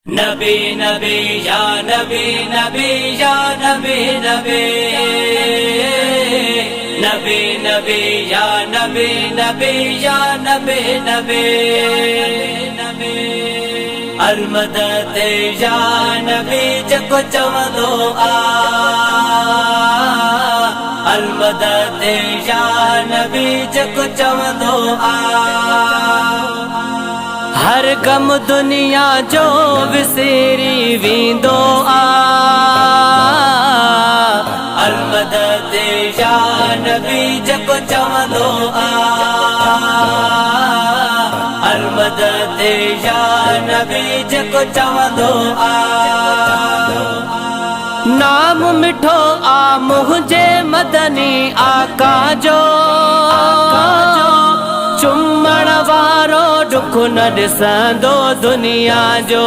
नबी नबी या नबी नबी या नबी नबी नबी नबी या नबी नबी या नबी नबी नबी अलमदद या नबी जको चवंदो आ अलमदद या नबी जको चवंदो आ हर गम दुनिया जो विसरी वींदो आ अलमदद या नबी जको चवंदो आ अलमदद या नबी जको चवंदो आ नाम मिठो आ मुझे मदनी आका जो चुम्मण वारो दुख न ॾिसंदो दुनिया जो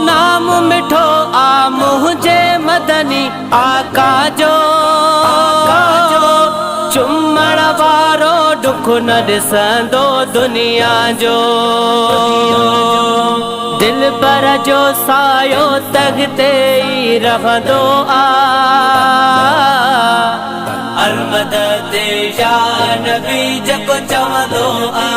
नाम मिठो आ मुझे मदनी आका जो चुम्मण वारो दुख न ॾिसंदो दुनिया जो दिल पर जो सायो तगते ही रहंदो आ अलमदद या नबी जको चवंदो आ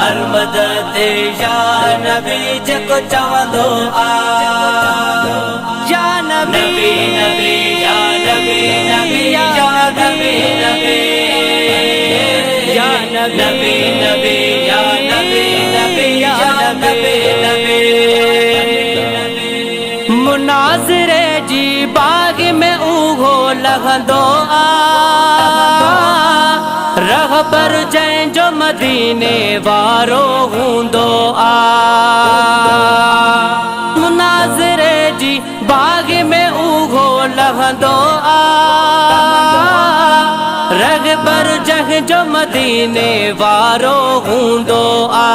अलमदद या नबी जको चवंदो आ या नबी नबी या नबी नबी या नबी नबी या नबी नबी या नबी नबी या नबी नबी मुनाज़िरे जी बाग में उहो लॻंदो आ रहबर जंहिंजो मदीने वारो हूंदो आ मुनाज़िरे जी बाग में उहो लॻंदो आ रहबर जंहिंजो मदीने वारो हूंदो आ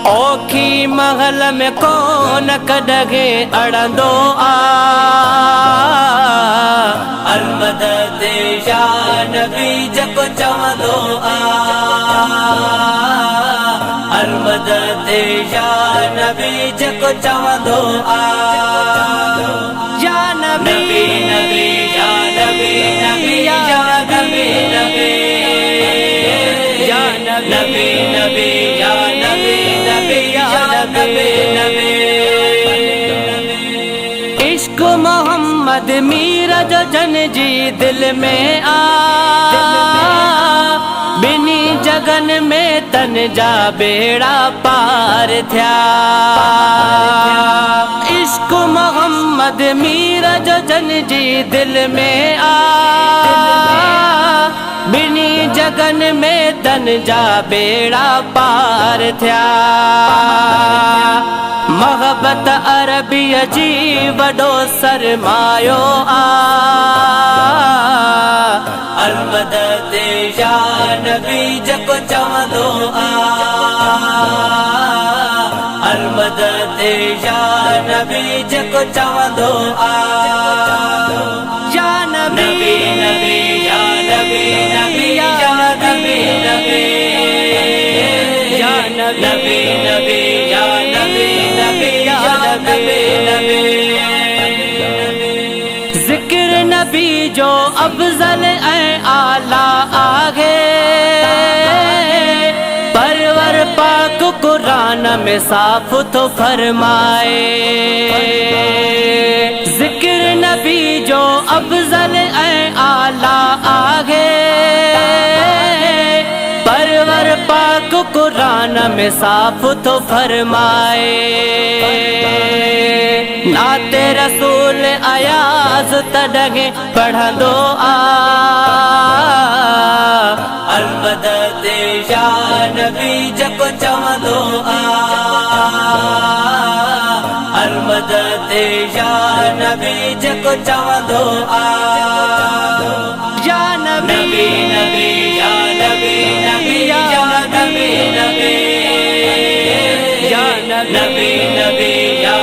ओखी महल में कोन कॾहिं अड़ंदो आ अलमदद या नबी जको चवंदो आ अलमदद या नबी जको चवंदो आ या नबी नबी या नबी नबी या नबी नबी या नबी नबी या नबी नबी या नबी नबी इश्क मोहम्मद मीरा जो जन जी दिल में आ बिनी जगन में तन जा बेड़ा पार थिया इश्क मोहम्मद मीरा जो जन जी दिल में आ बिनी जगन में तन जा बेड़ा पार थिया मोहब्बत अरबीअ जी वॾो सरमायो आ अलमदद या नबी जको चवंदो आ अलमदद या नबी जको चवंदो आ या नबी नबी या नबी नबी या नबी नबी या नबी नबी या नबी नबी या नबी नबी जिक्र नबी जो अफजल ऐं आला आहे परवर पाक कुरान में साफ तो फरमाए जिक्र नबी जो अफजल ऐं आला आहे परवर पाक कुरान में साफ तो फरमाए नाते रसूल अयाज तॾहिं पढ़ंदो आ अलमदद या नबी जको चवंदो आ अलमदद या नबी जको चवंदो आ या नबी नबी या नबी नबी या नबी नबी या नबी नबी या